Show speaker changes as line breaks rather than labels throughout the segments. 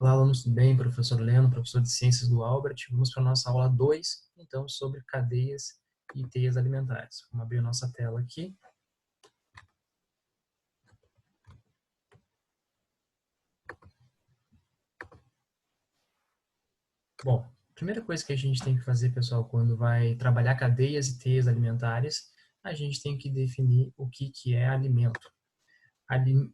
Olá, alunos, tudo bem? Professor Leno, professor de Ciências do Albert. Vamos para a nossa aula 2, então, sobre cadeias e teias alimentares. Vamos abrir a nossa tela aqui. Bom, a primeira coisa que a gente tem que fazer, pessoal, quando vai trabalhar cadeias e teias alimentares, a gente tem que definir o que é alimento.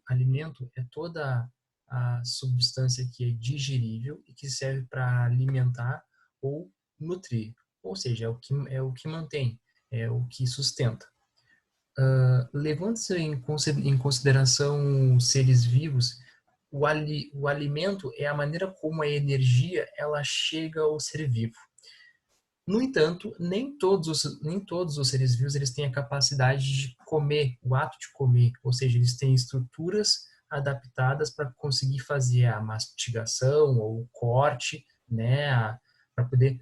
Alimento é toda a substância que é digerível e que serve para alimentar ou nutrir, ou seja, é o que mantém, é o que sustenta. Levando-se em consideração seres vivos, o alimento é a maneira como a energia ela chega ao ser vivo. No entanto, nem todos os seres vivos eles têm a capacidade de comer, o ato de comer, ou seja, eles têm estruturas adaptadas para conseguir fazer a mastigação ou o corte, né, para poder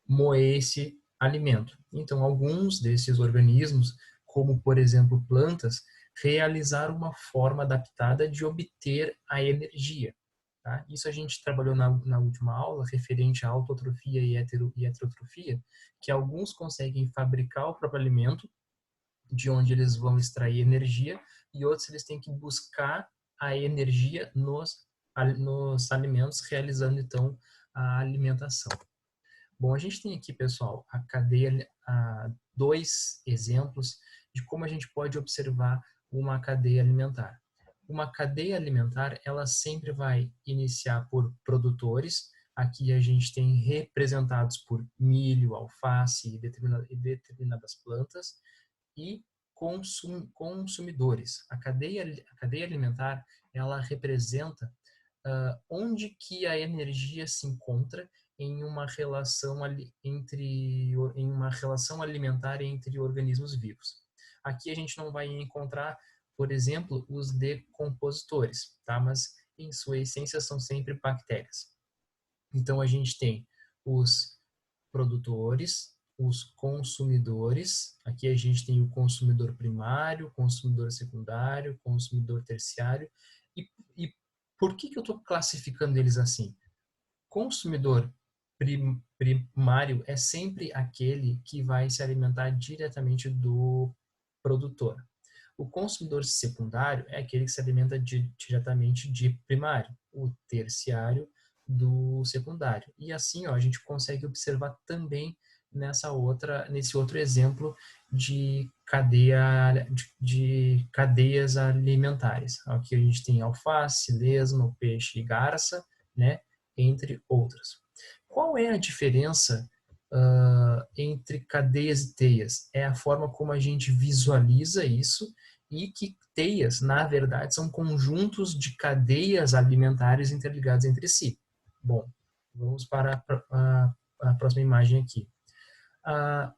moer esse alimento. Então, alguns desses organismos, como por exemplo plantas, realizaram uma forma adaptada de obter a energia. Tá? Isso a gente trabalhou na última aula, referente à autotrofia e heterotrofia, que alguns conseguem fabricar o próprio alimento, de onde eles vão extrair energia, e outros eles têm que buscar a energia nos alimentos, realizando então a alimentação. Bom, a gente tem aqui, pessoal, dois exemplos de como a gente pode observar uma cadeia alimentar. Uma cadeia alimentar, ela sempre vai iniciar por produtores. Aqui a gente tem representados por milho, alface e determinadas plantas e consumidores. A cadeia alimentar, ela representa onde que a energia se encontra em uma relação em uma relação alimentar entre organismos vivos. Aqui a gente não vai encontrar, por exemplo, os decompositores, tá? Mas em sua essência são sempre bactérias. Então a gente tem os produtores, os consumidores. Aqui a gente tem o consumidor primário, consumidor secundário, consumidor terciário. E por que eu estou classificando eles assim? Consumidor primário é sempre aquele que vai se alimentar diretamente do produtor. O consumidor secundário é aquele que se alimenta diretamente de primário, o terciário do secundário. E assim, ó, a gente consegue observar também nesse outro exemplo de de cadeias alimentares. Aqui a gente tem alface, lesma, peixe e garça, né, entre outras. Qual é a diferença entre cadeias e teias? É a forma como a gente visualiza isso e que teias, na verdade, são conjuntos de cadeias alimentares interligadas entre si. Bom, vamos para a próxima imagem aqui.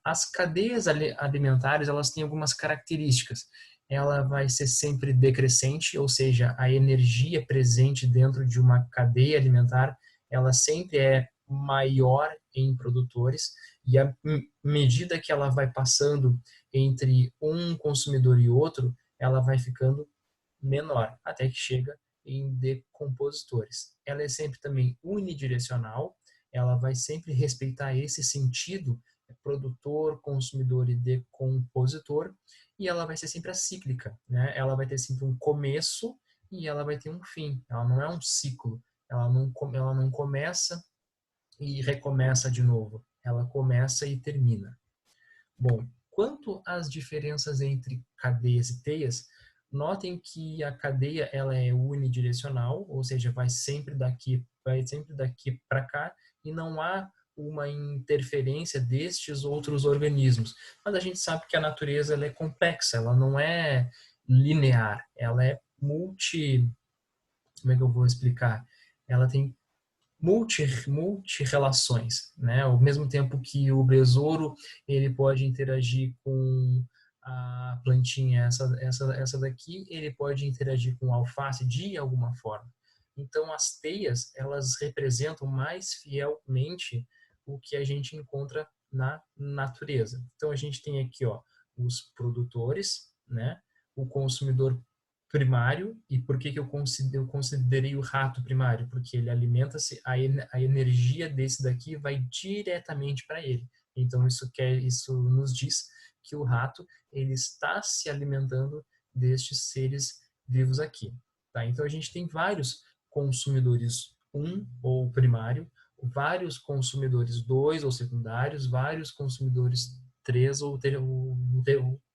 As cadeias alimentares, elas têm algumas características. Ela vai ser sempre decrescente, ou seja, a energia presente dentro de uma cadeia alimentar, ela sempre é maior em produtores, e à medida que ela vai passando entre um consumidor e outro, ela vai ficando menor, até que chega em decompositores. Ela é sempre também unidirecional, ela vai sempre respeitar esse sentido, produtor, consumidor e decompositor, e ela vai ser sempre acíclica, né? Ela vai ter sempre um começo e ela vai ter um fim. Ela não é um ciclo, ela não começa e recomeça de novo. Ela começa e termina. Bom, quanto às diferenças entre cadeias e teias, notem que a cadeia ela é unidirecional, ou seja, vai sempre daqui para cá e não há uma interferência destes outros organismos. Mas a gente sabe que a natureza ela é complexa, ela não é linear, ela é como é que eu vou explicar? Ela tem multi-relações, né? Ao mesmo tempo que o besouro ele pode interagir com a plantinha essa daqui, ele pode interagir com a alface de alguma forma. Então as teias elas representam mais fielmente o que a gente encontra na natureza. Então a gente tem aqui, ó, os produtores, né? O consumidor primário. E por que que eu considerei o rato primário? Porque ele alimenta-se, a energia desse daqui vai diretamente para ele. Então isso nos diz que o rato ele está se alimentando destes seres vivos aqui, tá? Então a gente tem vários consumidores ou primário, vários consumidores 2 ou secundários, vários consumidores 3 ou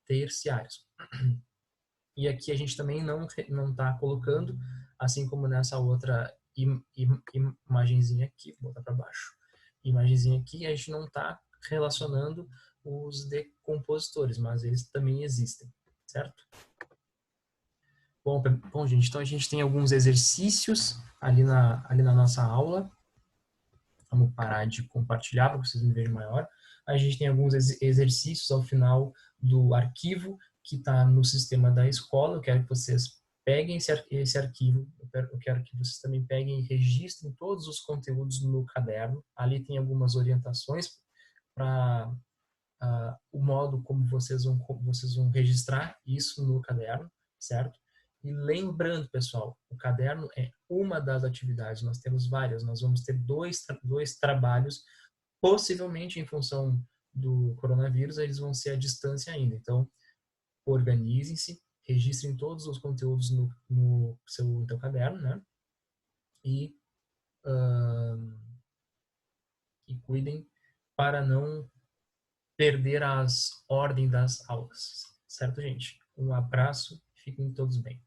terciários. E aqui a gente também não está colocando, assim como nessa outra imagenzinha aqui, vou botar para baixo, imagenzinha aqui, a gente não está relacionando os decompositores, mas eles também existem, certo? Bom, gente, então a gente tem alguns exercícios ali na nossa aula. Vamos parar de compartilhar para que vocês me vejam maior. A gente tem alguns exercícios ao final do arquivo que está no sistema da escola. Eu quero que vocês peguem esse arquivo, eu quero que vocês também peguem e registrem todos os conteúdos no caderno. Ali tem algumas orientações para o modo como vocês vão registrar isso no caderno, certo? E lembrando, pessoal, o caderno é uma das atividades, nós temos várias, nós vamos ter dois trabalhos, possivelmente em função do coronavírus, eles vão ser à distância ainda. Então, organizem-se, registrem todos os conteúdos no teu caderno, né? E, e cuidem para não perder as ordens das aulas. Certo, gente? Um abraço, fiquem todos bem.